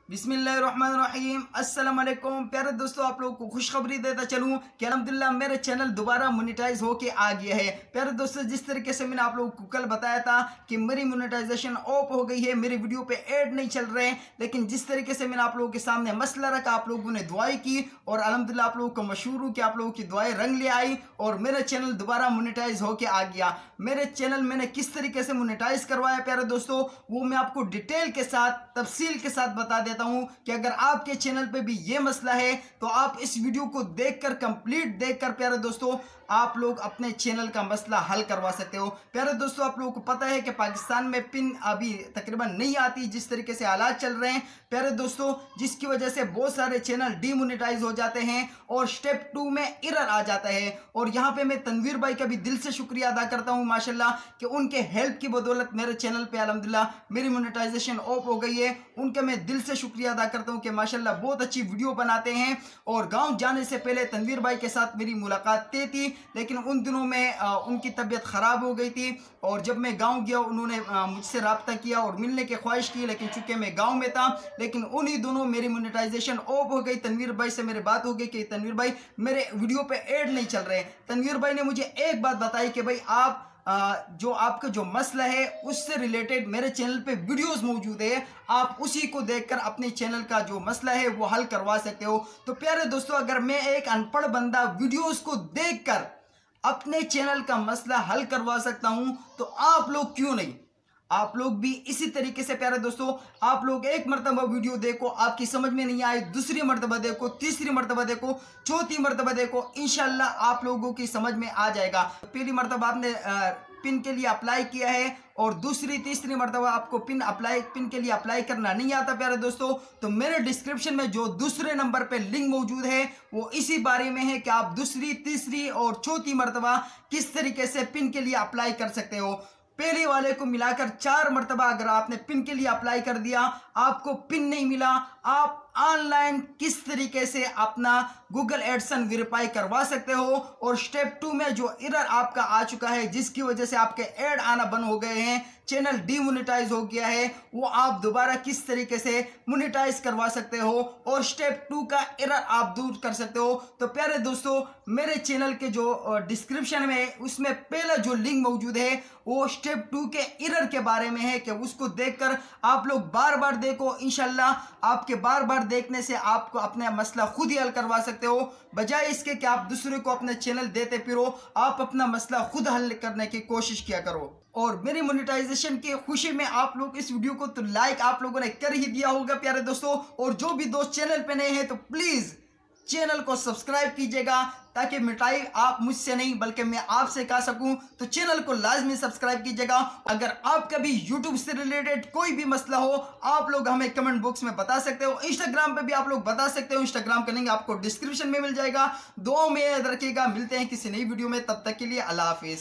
बिस्मिल्लाहिर्रहमानिर्रहीम। अस्सलाम वालेकुम प्यारे दोस्तों, आप लोगों को खुशखबरी देता चलूं कि अल्हम्दुलिल्लाह मेरे चैनल दोबारा मोनेटाइज होके आ गया है। प्यारे दोस्तों, जिस तरीके से मैंने आप लोगों को कल बताया था कि मेरी मोनेटाइजेशन ऑफ हो गई है, मेरे वीडियो पे ऐड नहीं चल रहे हैं, लेकिन जिस तरीके से मैंने आप लोगों के सामने मसला रखा, आप लोगों ने दुआएं की और अल्हम्दुलिल्लाह आप लोगों को मशहूर हूँ कि आप लोगों की दुआएं रंग ले आई और मेरा चैनल दोबारा मोनेटाइज होके आ गया। मेरे चैनल मैंने किस तरीके से मोनेटाइज करवाया प्यारे दोस्तों, वो मैं आपको डिटेल के साथ तफसील के साथ बता देता हूं कि अगर आपके चैनल पे भी ये मसला है तो आप इस वीडियो को देखकर कंप्लीट देखकर प्यारे दोस्तों आप लोग अपने चैनल का मसला हल करवा सकते हो। प्यारे दोस्तों, आप लोगों को पता है कि पाकिस्तान में पिन अभी तकरीबन नहीं आती, जिस तरीके से हालात चल रहे हैं प्यारे दोस्तों, जिसकी वजह से बहुत सारे चैनल डीमोनेटाइज हो जाते हैं और स्टेप 2 में एरर आ जाता है। और यहाँ पे मैं तनवीर भाई का भी दिल से शुक्रिया अदा करता हूँ माशाल्लाह कि उनके हेल्प की बदौलत मेरे चैनल पे अल्हम्दुलिल्लाह मेरी मोनेटाइजेशन ऑफ हो गई है। उनका मैं दिल से शुक्रिया अदा करता हूँ कि माशाल्लाह बहुत अच्छी वीडियो बनाते हैं। और गाँव जाने से पहले तनवीर भाई के साथ मेरी मुलाकात तय थी, लेकिन उन दिनों में उनकी तबीयत ख़राब हो गई थी और जब मैं गांव गया उन्होंने मुझसे रब्ता किया और मिलने की ख्वाहिश की, लेकिन चूंकि मैं गांव में था, लेकिन उन्हीं दोनों मेरी मोनेटाइजेशन ऑफ हो गई। तनवीर भाई से मेरी बात हो गई कि तनवीर भाई मेरे वीडियो पे ऐड नहीं चल रहे। तनवीर भाई ने मुझे एक बात बताई कि भाई आप जो आपका जो मसला है उससे रिलेटेड मेरे चैनल पे वीडियोस मौजूद है, आप उसी को देखकर अपने चैनल का जो मसला है वो हल करवा सकते हो। तो प्यारे दोस्तों, अगर मैं एक अनपढ़ बंदा वीडियोस को देखकर अपने चैनल का मसला हल करवा सकता हूं तो आप लोग क्यों नहीं, आप लोग भी इसी तरीके से प्यारे दोस्तों, आप लोग एक मरतबा वीडियो देखो, आपकी समझ में नहीं आए दूसरी मरतबा देखो, तीसरी मरतबा देखो, चौथी मरतबा देखो, इंशाल्लाह आप लोगों की समझ में आ जाएगा। पहली मरतबा आपने पिन के लिए अप्लाई किया है और दूसरी तीसरी मरतबा आपको पिन के लिए अप्लाई करना नहीं आता प्यारे दोस्तों, तो मेरे डिस्क्रिप्शन में जो दूसरे नंबर पे लिंक मौजूद है वो इसी बारे में है कि आप दूसरी तीसरी और चौथी मरतबा किस तरीके से पिन के लिए अप्लाई कर सकते हो। पहले वाले को मिलाकर 4 मरतबा अगर आपने पिन के लिए अप्लाई कर दिया, आपको पिन नहीं मिला, आप ऑनलाइन किस तरीके से अपना गूगल एडसन वेरीफाई करवा सकते हो। और स्टेप 2 में जो एरर आपका आ चुका है जिसकी वजह से आपके ऐड आना बंद हो गए हैं, चैनल डीमोनेटाइज हो गया है, वो आप दोबारा किस तरीके से मोनेटाइज करवा सकते हो और स्टेप 2 का एरर आप दूर कर सकते हो। तो प्यारे दोस्तों, मेरे चैनल के जो डिस्क्रिप्शन में उसमें पहला जो लिंक मौजूद है वो स्टेप 2 के एरर के बारे में है कि उसको देखकर आप लोग बार बार देखो, इंशाल्लाह आपके बार बार देखने से आपको अपना मसला खुद ही हल करवा सकते हो, बजाय इसके कि आप दूसरे को अपने चैनल देते फिरो। आप अपना मसला खुद हल करने की कोशिश किया करो। और मेरी मोनेटाइजेशन की खुशी में आप लोग इस वीडियो को तो लाइक आप लोगों ने कर ही दिया होगा प्यारे दोस्तों, और जो भी दोस्त चैनल पे नए हैं तो प्लीज चैनल को सब्सक्राइब कीजिएगा ताकि मिठाई आप मुझसे नहीं बल्कि मैं आपसे खा सकूं। तो चैनल को लाजमी सब्सक्राइब कीजिएगा। अगर आपका भी यूट्यूब से रिलेटेड कोई भी मसला हो आप लोग हमें कमेंट बॉक्स में बता सकते हो, इंस्टाग्राम पे भी आप लोग बता सकते हो, इंस्टाग्राम का लिंक आपको डिस्क्रिप्शन में मिल जाएगा। दुआ में याद रखिएगा, मिलते हैं किसी नई वीडियो में, तब तक के लिए अल्लाह हाफिज।